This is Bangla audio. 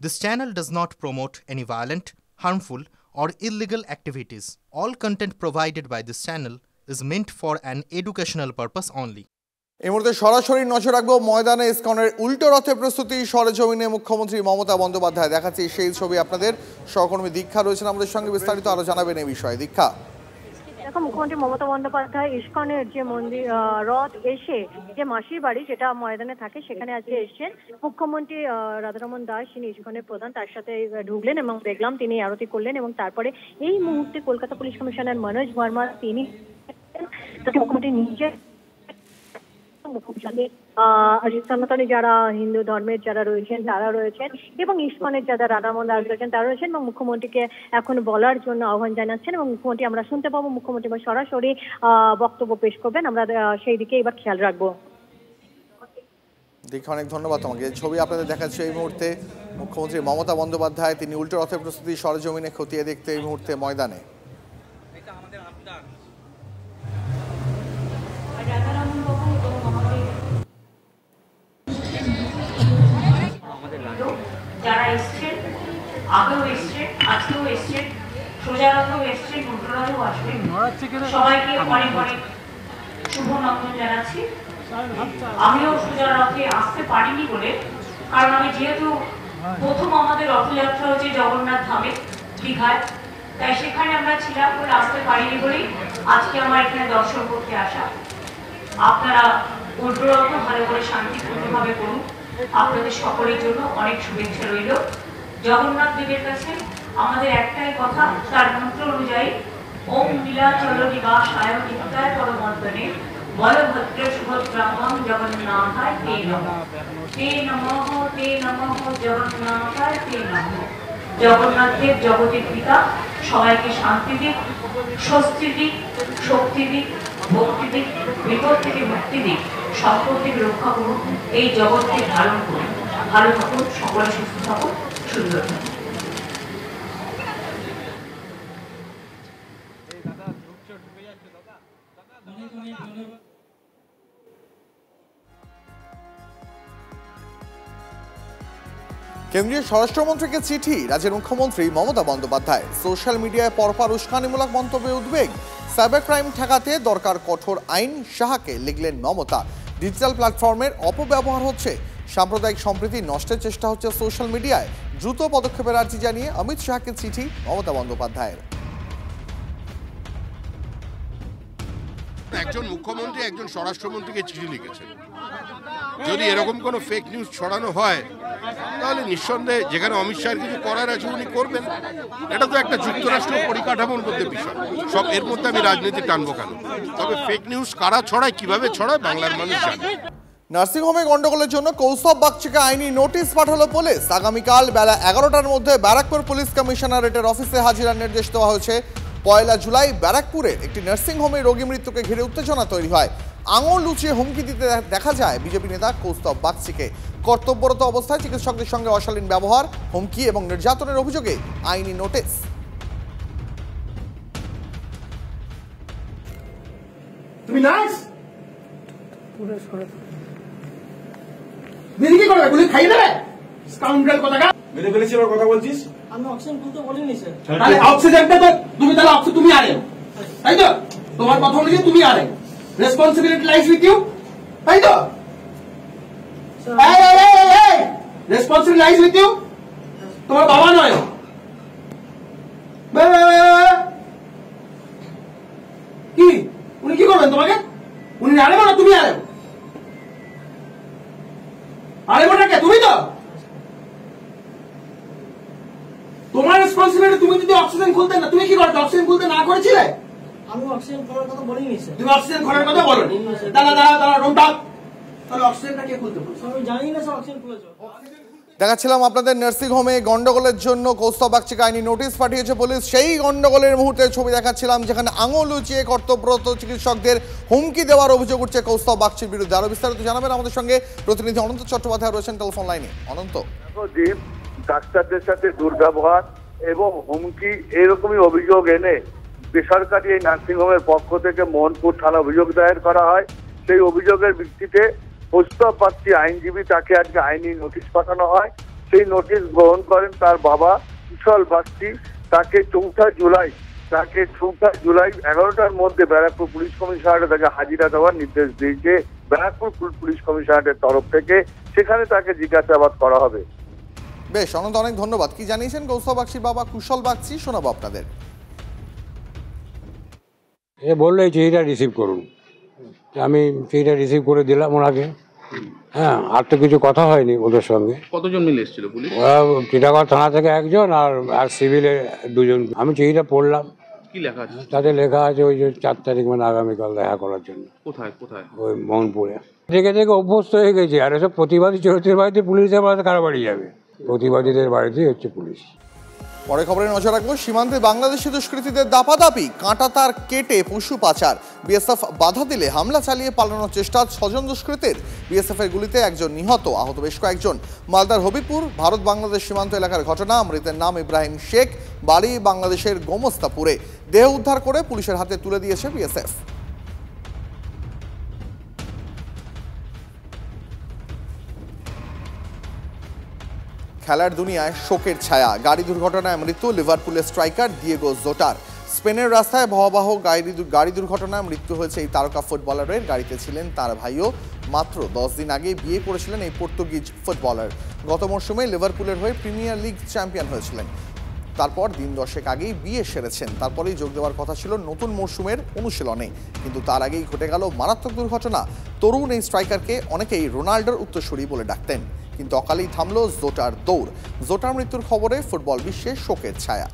This channel does not promote any violent, harmful, or illegal activities. All content provided by this channel is meant for an educational purpose only. এই মুহূর্তে সরাসরি নজর রাখবো ময়দানে ইসকনের উল্টো রথের প্রস্তুতি সরেজমিনে মুখ্যমন্ত্রী মমতা বন্দ্যোপাধ্যায়। দেখাচ্ছি সেই ছবি আপনাদের। সহকর্মী দীক্ষা রয়েছেন আমাদের সঙ্গে, বিস্তারিত আরো জানাবেন এই বিষয়ে। দীক্ষা, দেখো, মুখ্যমন্ত্রী মমতা বন্দ্যোপাধ্যায় ইসকনের যে মন্দির রথ এসে যে মাসির বাড়ি যেটা ময়দানে থাকে সেখানে আজকে এসেছেন মুখ্যমন্ত্রী রাধারমন দাস, তিনি ইসকনের প্রধান, তার সাথে ঢুকলেন এবং দেখলাম তিনি আরতি করলেন এবং তারপরে এই মুহূর্তে কলকাতা পুলিশ কমিশনার মনোজ ভার্মা তিনি মুখ্যমন্ত্রী নিজে সনাতনী যারা হিন্দু ধর্মের যারা রয়েছেন তারা রয়েছেন এবং ইসকনের যারা রাধারমন দাস রয়েছেন তারা রয়েছেন এবং মুখ্যমন্ত্রীকে এখন বলার জন্য আহ্বান জানাচ্ছেন এবং মুখ্যমন্ত্রী আমরা শুনতে পাবো মুখ্যমন্ত্রী সরাসরি বক্তব্য পেশ করবেন। আমরা সেই দিকে এবার খেয়াল রাখবো। দীক্ষা, অনেক ধন্যবাদ তোমাকে। ছবি আপনাদের দেখাচ্ছে এই মুহূর্তে মুখ্যমন্ত্রী মমতা বন্দ্যোপাধ্যায়, তিনি উল্টো রথের প্রস্তুতি সরেজমিনে খতিয়ে দেখতে এই মুহূর্তে ময়দানে। যারা এসছেন, আগেও এসছেন, আজকেও এসছেন, সোজারথও এসছেন, উল্টোরথও আসবেন, সবাইকে অনেক অনেক শুভ নন্দন জানাচ্ছি। আমিও সোজারথে আসতে পারিনি বলে, কারণ আমি যেহেতু প্রথম আমাদের রথযাত্রা হচ্ছে জগন্নাথ ধামে দীঘায়, তাই সেখানে আমরা ছিলাম বলে আসতে পারিনি বলেই আজকে আমার এখানে দর্শন করতে আসা। আপনারা উল্টোরথ ভালো করে শান্তিপূর্ণভাবে করুন। আপনাদের সকলের জন্য অনেক শুভেচ্ছা রইল। জগন্নাথ দেবের কাছে আমাদের একটাই কথা, তার মন্ত্র অনুযায়ী ওম নীলাচল নিবাসায় নিত্যায় পরমর্দনে বলভদ্র সুভদ্রামং জগন্নাথায় তে নমঃ তে নমঃ তে নমঃ জগন্নাথায় তে নমঃ। জগন্নাথ দেব জগতের পিতা, সবাইকে শান্তি দিক, স্বস্তি দিক, শক্তি দিক, ভক্তি দিক, বিপদ থেকে মুক্তি দিক, সম্পদ থেকে রক্ষা করুন, এই জগৎকে ধারণ করুন। ভালো থাকুন, সকলে সুস্থ থাকুন, সুন্দর থাকুন। কেন্দ্রীয় স্বরাষ্ট্রমন্ত্রীকে চিঠি রাজ্যের মুখ্যমন্ত্রী মমতা বন্দ্যোপাধ্যায়। সোশ্যাল মিডিয়ায় পরপর উস্কানিমূলক মন্তব্যে উদ্বেগ, সাইবার ক্রাইম ঠেকাতে দরকার কঠোর আইন, শাহকে লিখলেন মমতা। ডিজিটাল প্ল্যাটফর্মের অপব্যবহার হচ্ছে, সাম্প্রদায়িক সম্প্রীতি নষ্টের চেষ্টা হচ্ছে সোশ্যাল মিডিয়ায়, দ্রুত পদক্ষেপের আর্জি জানিয়ে অমিত শাহকে চিঠি মমতা বন্দ্যোপাধ্যায়ের। একজন মুখ্যমন্ত্রী একজন স্বরাষ্ট্রমন্ত্রীকে চিঠি লিখেছেন। যদি এরকম কোনো ফেক নিউজ ছড়ানো হয় তাহলে নিঃসন্দেহে যেখানে অমিত শাহের কিছু করার আছে উনি করবেন। এটা তো একটা যুক্তরাষ্ট্র পরিকাঠামোর মধ্যে বিষয়, সব এর মধ্যে আমি রাজনীতি টানবো কেন? তবে ফেক নিউজ কারা ছড়ায়, কিভাবে ছড়ায়, বাংলার মানুষ জানে। নার্সিংহোমে গন্ডগোলের জন্য কৌস্তব বাগচিকে আইনি নোটিশ পাঠালো পুলিশ। আগামীকাল বেলা 11টার মধ্যে ব্যারাকপুর পুলিশ কমিশনারেটের অফিসে হাজিরার নির্দেশ দেওয়া হয়েছে। 1 জুলাই ব্যারাকপুরের একটি নার্সিংহোমে রোগী মৃত্যুকে ঘিরে উত্তেজনা তৈরি হয়। আঙুল লুচিয়ে হুমকি দিতে দেখা যায় বিজেপি নেতা কৌস্তব বাগচিকে। কর্তব্যরত অবস্থায় চিকিৎসকদের সঙ্গে অশালীন ব্যবহার, হুমকি এবং নির্যাতনের অভিযোগে আইনি নোটিশ। তুমি নার্স দিদি কি করবে? গুলি খাইয়ে দেবে? স্কাউন্ডারেল কথাটা মেরে ফেলেছি। আবার কথা বলছিস? আমি অক্সিজেন খুলতে বলিনি স্যার। তাহলে অক্সিজেনটা তো তুমি, তাহলে অক্সিজেন তুমি আরে, তাই তো? তোমার কথা অনুযায়ী তুমি আরে, রেসপন্সিবিলিটি লাইজ উইথ ইউ, তাই তো? Responsibility lies with you. তোমার বাবা নয় কি? উনি কি করবেন তোমাকে? উনি আরেব না তুমি আরেব? আরেবটাকে তুমি তো, তোমার রেসপন্সিবিলিটি। তুমি যদি অক্সিজেন খুলতে না, তুমি কি করতে? অক্সিজেন খুলতে না করেছিলে? আমি অক্সিজেন খোলার কথা বলিনি স্যার। তুমি অক্সিজেন খোলার কথা বলো? দাঁড়া রোমটা, তাহলে অক্সিজেনটা কে খুলতে বলছে? আমি জানি না স্যার অক্সিজেন খুলেছো। দেখাচ্ছিলাম আপনাদের নার্সিংহোমে গন্ডগোলের জন্য কৌস্তব বাগচিকে আইনি নোটিশ পাঠিয়েছে পুলিশ। সেই গন্ডগোলের মুহূর্তে ছবি দেখাচ্ছিলাম যেখানে আঙুল লুচিয়ে কর্তব্যরত চিকিৎসকদের হুমকি দেওয়ার অভিযোগ উঠছে কৌস্তব বাগচির বিরুদ্ধে। আরো বিস্তারিত জানাবেন আমাদের সঙ্গে প্রতিনিধি অনন্ত চট্টোপাধ্যায় রয়েছেন টেলিফোন লাইনে। অনন্ত, ডাক্তারদের সাথে দুর্ব্যবহার এবং হুমকি এরকমই অভিযোগ এনে বেসরকারি এই নার্সিংহোমের পক্ষ থেকে মোহনপুর থানা অভিযোগ দায়ের করা হয়। সেই অভিযোগের ভিত্তিতে কৌস্তব বাগচি আইনজীবী, তাকে আজকে আইনি নোটিশ পাঠানো হয়। সেই নোটিশ গ্রহণ করেন তার বাবা কুশল বাগচি। তাকে 4 জুলাই 11টার মধ্যে ব্যারাকপুর পুলিশ কমিশনারেটে তাকে হাজিরা দেওয়ার নির্দেশ দিয়েছে ব্যারাকপুর পুলিশ কমিশনারেটের তরফ থেকে। সেখানে তাকে জিজ্ঞাসাবাদ করা হবে। বেশ, অনন্ত অনেক ধন্যবাদ। কি জানিয়েছেন কৌস্তব বাগচির বাবা কুশল বাগচি, শোনাবো আপনাদের। এ বললো এই চিঠিটা রিসিভ করুন, আমি চিঠিটা রিসিভ করে দিলাম ওনাকে। হ্যাঁ, আর তো কিছু কথা হয়নি ওদের সঙ্গে। কতজন মিলে এসেছিল পুলিশ? ওরা টিটাগড় থানা থেকে একজন আর সিভিলে 2জন। আমি চিঠিটা পড়লাম, কি লেখা আছে তাতে লেখা আছে ওই যে 4 তারিখ মানে আগামীকাল দেখা করার জন্য। কোথায় কোথায়? ওই মোহনপুরে। থেকে অভ্যস্ত হয়ে গেছে। আর এসব প্রতিবাদী চরিত্রের বাড়িতে পুলিশের বাড়িতে কারো বাড়ি যাবে? প্রতিবাদীদের বাড়িতেই হচ্ছে পুলিশ। পরে খবরে নজর রাখবো। সীমান্তে বাংলাদেশি দুষ্কৃতীদের দাপাদাপি, কাঁটাতার কেটে পশু পাচার। বিএসএফ বাধা দিলে হামলা চালিয়ে পালানোর চেষ্টা 6 জন দুষ্কৃতীর। বিএসএফ এর গুলিতে 1 জন নিহত, আহত বেশ কয়েকজন। মালদার হবিপুর ভারত বাংলাদেশ সীমান্ত এলাকার ঘটনা। মৃতের নাম ইব্রাহিম শেখ, বাড়ি বাংলাদেশের গোমস্তাপুরে। দেহ উদ্ধার করে পুলিশের হাতে তুলে দিয়েছে বিএসএফ। খেলার দুনিয়ায় শোকের ছায়া। গাড়ি দুর্ঘটনায় মৃত্যু লিভারপুলের স্ট্রাইকার দিয়েগো জোটার। স্পেনের রাস্তায় ভয়াবহ গাড়ি দুর্ঘটনায় মৃত্যু হয়েছে এই তারকা ফুটবলারের। গাড়িতে ছিলেন তার ভাইও। মাত্র 10 দিন আগে বিয়ে করেছিলেন এই পর্তুগিজ ফুটবলার। গত মরশুমে লিভারপুলের হয়ে প্রিমিয়ার লিগ চ্যাম্পিয়ন হয়েছিলেন। তারপর দিন 10 আগেই বিয়ে সেরেছেন। তারপরেই যোগ দেওয়ার কথা ছিল নতুন মরশুমের অনুশীলনে, কিন্তু তার আগেই ঘটে গেল মারাত্মক দুর্ঘটনা। তরুণ এই স্ট্রাইকারকে অনেকেই রোনাল্ডোর উত্তরসূরি বলে ডাকতেন, কিন্তু অকালেই থামল জোটার দৌড়। জোটার মৃত্যুর খবরে ফুটবল বিশ্বে শোকের ছায়া।